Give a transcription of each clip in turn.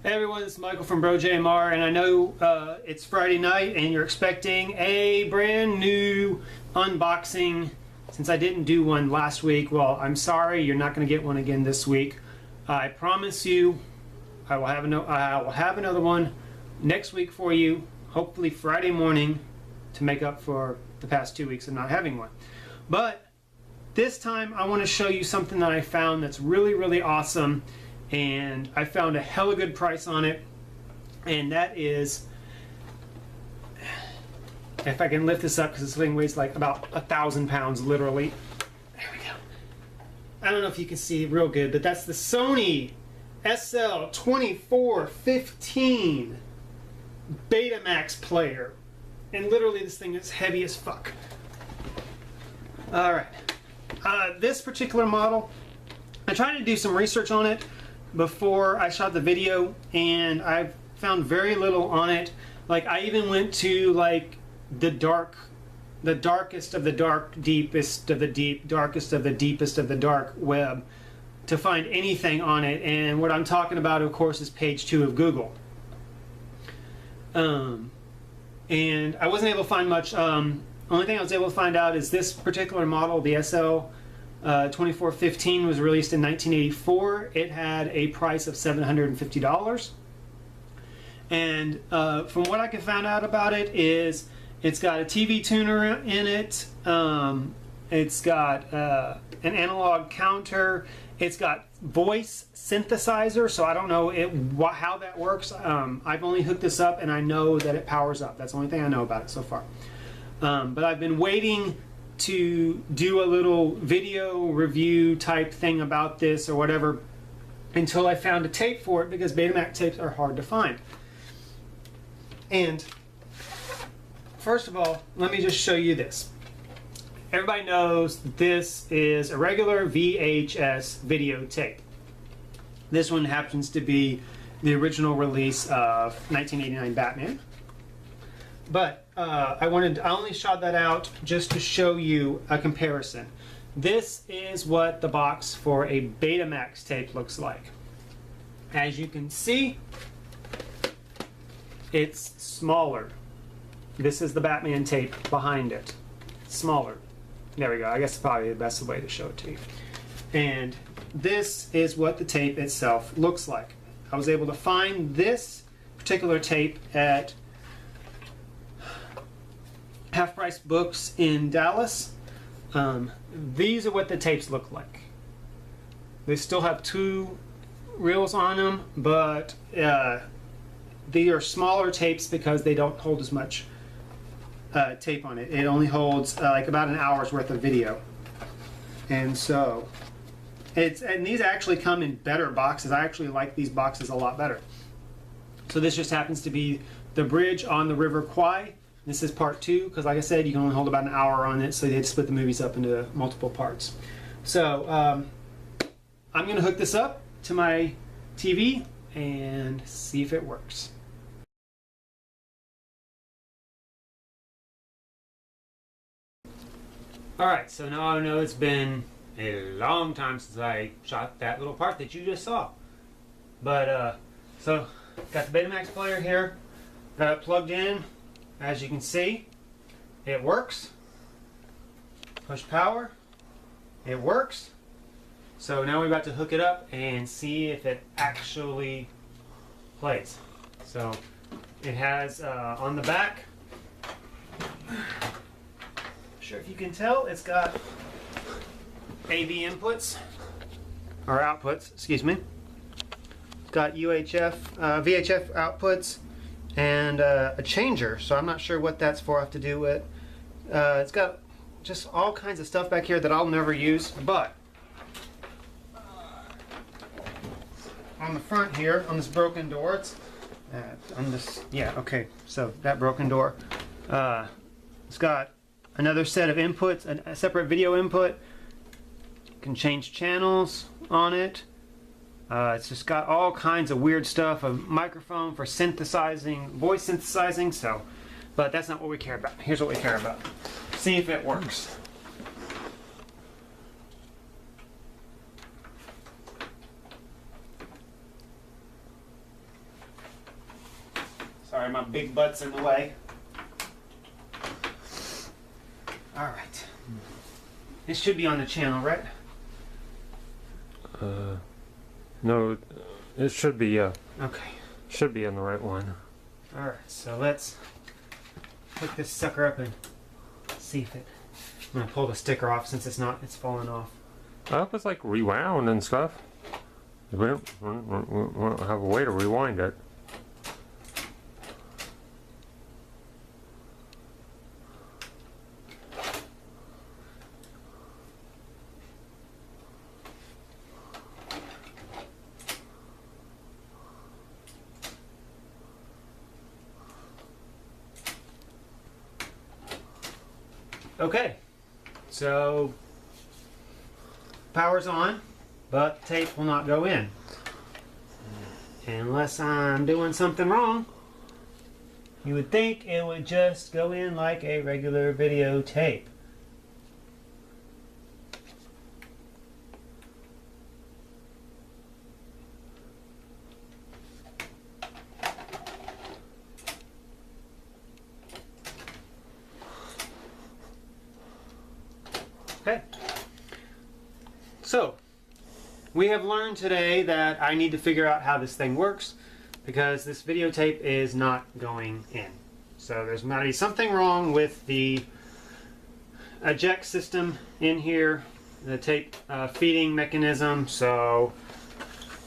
Hey everyone, it's Michael from BroJMR, and I know it's Friday night and you're expecting a brand new unboxing. Since I didn't do one last week, well, I'm sorry, you're not going to get one again this week. I promise you I will have another one next week for you, hopefully Friday morning, to make up for the past 2 weeks of not having one. But this time I want to show you something that I found that's really awesome, and I found a hella good price on it, and that is, if I can lift this up because this thing weighs like about 1,000 pounds literally. There we go. I don't know if you can see it real good, but that's the Sony SL-2415 Betamax player, and literally this thing is heavy as fuck. Alright, this particular model, I tried to do some research on it before I shot the video, and I've found very little on it. Like, I even went to like the darkest of the dark, deepest of the deep, darkest of the deepest of the dark web to find anything on it. And what I'm talking about, of course, is page 2 of Google. And I wasn't able to find much. Only thing I was able to find out is this particular model, the SL-2415, was released in 1984. It had a price of $750. And from what I can find out about it is it's got a TV tuner in it. It's got an analog counter. It's got voice synthesizer, so I don't know how that works. I've only hooked this up and I know that it powers up. That's the only thing I know about it so far. But I've been waiting to do a little video review type thing about this or whatever until I found a tape for it, because Betamax tapes are hard to find. And first of all, let me just show you this. Everybody knows this is a regular VHS videotape. This one happens to be the original release of 1989 Batman. But I only shot that out just to show you a comparison. This is what the box for a Betamax tape looks like. As you can see, it's smaller. This is the Batman tape behind it. It's smaller. There we go. I guess it's probably the best way to show it to you. And this is what the tape itself looks like. I was able to find this particular tape at Half Price Books in Dallas. These are what the tapes look like. They still have 2 reels on them, but they are smaller tapes because they don't hold as much tape on it. It only holds like about an hour's worth of video. And so and these actually come in better boxes. I actually like these boxes a lot better. So this just happens to be the bridge on the River Kwai. This is part 2, because like I said, you can only hold about an hour on it, so they had to split the movies up into multiple parts. So I'm going to hook this up to my TV and see if it works. Alright, so now I know it's been a long time since I shot that little part that you just saw. But, so, got the Betamax player here, got it plugged in. As you can see, it works. Push power, it works. So now we're about to hook it up and see if it actually plays. So it has on the back, not sure if you can tell, it's got AV inputs, or outputs, excuse me. It's got VHF outputs, and a changer, so I'm not sure what that's for. I have to do with. It's got just all kinds of stuff back here that I'll never use, but on the front here, on this broken door, it's on this, yeah, okay, so that broken door, it's got another set of inputs, a separate video input. You can change channels on it. It's just got all kinds of weird stuff, a microphone for synthesizing, voice synthesizing, so, but that's not what we care about. Here's what we care about. See if it works. Sorry, my big butt's in the way. Alright. This should be on the channel, right? No, it should be, yeah. Okay. Should be on the right one. Alright, so let's pick this sucker up and see if it... I'm gonna pull the sticker off since it's falling off. I hope it's like rewound and stuff. We don't have a way to rewind it. Okay, so power's on, but the tape will not go in. Unless I'm doing something wrong. You would think it would just go in like a regular videotape. Okay. So, we have learned today that I need to figure out how this thing works because this videotape is not going in. So there's got to be something wrong with the eject system in here, the tape feeding mechanism. So,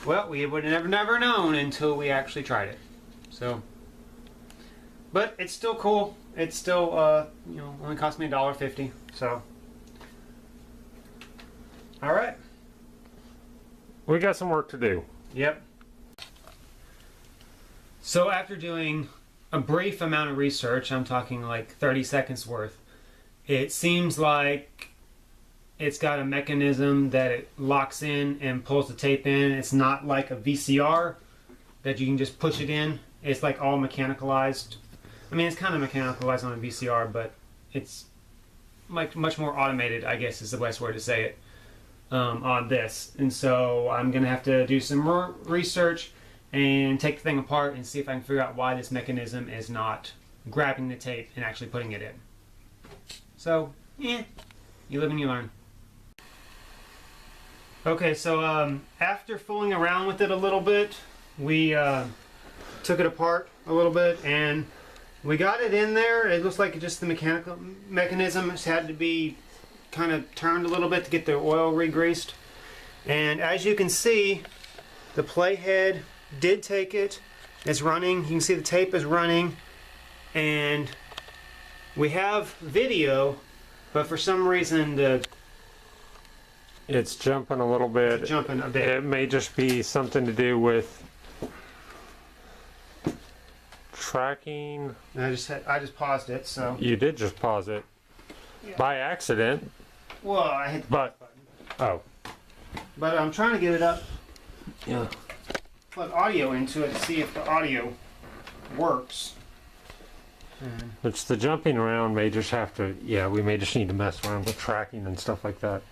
well, we would have never known until we actually tried it. So, but it's still cool. It's still, you know, only cost me $1.50. So. All right. We got some work to do. Yep. So after doing a brief amount of research, I'm talking like 30 seconds worth, it seems like it's got a mechanism that it locks in and pulls the tape in. It's not like a VCR that you can just push it in. It's like all mechanicalized. I mean, it's kind of mechanicalized on a VCR, but it's like much more automated, I guess is the best word to say it. On this, and so I'm gonna have to do some more research and take the thing apart and see if I can figure out why this mechanism is not grabbing the tape and actually putting it in. So, yeah, you live and you learn. Okay, so after fooling around with it a little bit, we took it apart a little bit and we got it in there. It looks like just the mechanical mechanism has had to be kind of turned a little bit to get the oil re-greased, and as you can see, the playhead did take it. It's running. You can see the tape is running, and we have video, but for some reason it's jumping a little bit. It's jumping a bit. It may just be something to do with tracking. I just paused it. So you did just pause it. Yeah. By accident. Well, I hit the button. Oh. But I'm trying to get it up. Yeah. Plug audio into it to see if the audio works. Which the jumping around may just have to, yeah, we may just need to mess around with tracking and stuff like that.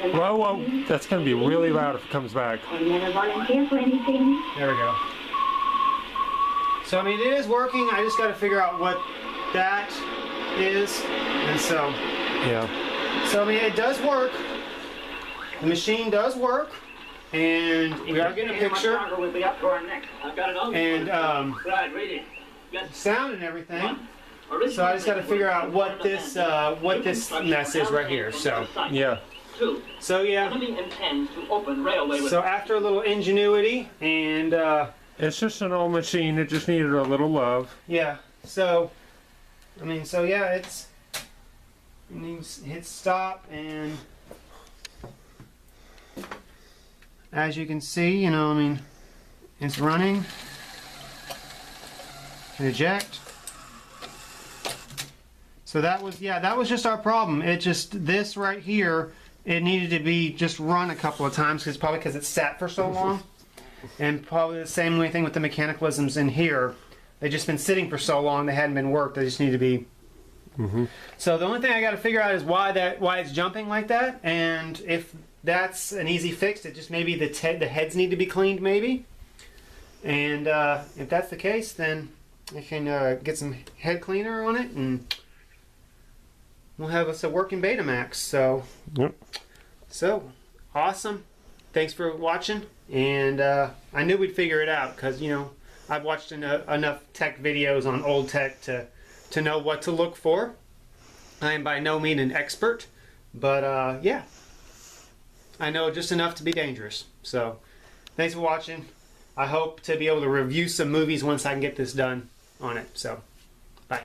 Whoa, whoa, that's going to be really loud if it comes back. Any other volunteer for anything? There we go. So, I mean, it is working. I just got to figure out what that is. And so, yeah. So, I mean, it does work. The machine does work. And we are getting a picture. And sound and everything. So I just got to figure out what this mess is right here. So, yeah. So yeah. So after a little ingenuity and it's just an old machine. It just needed a little love. Yeah. So I mean, so yeah, hit stop, and as you can see, you know, I mean, it's running. Eject. So that was just our problem. It just, this right here, it needed to be just run a couple of times, probably because it sat for so long. And probably the same way thing with the mechanicalisms in here. They've just been sitting for so long, they hadn't been worked. They just need to be. So the only thing I got to figure out is why it's jumping like that, and if that's an easy fix, it just maybe the heads need to be cleaned, maybe. And if that's the case, then I can get some head cleaner on it, and we'll have us a working Betamax. So, so awesome. Thanks for watching, and I knew we'd figure it out because, you know, I've watched enough tech videos on old tech to know what to look for. I am by no means an expert, but yeah, I know just enough to be dangerous. So thanks for watching. I hope to be able to review some movies once I can get this done on it. So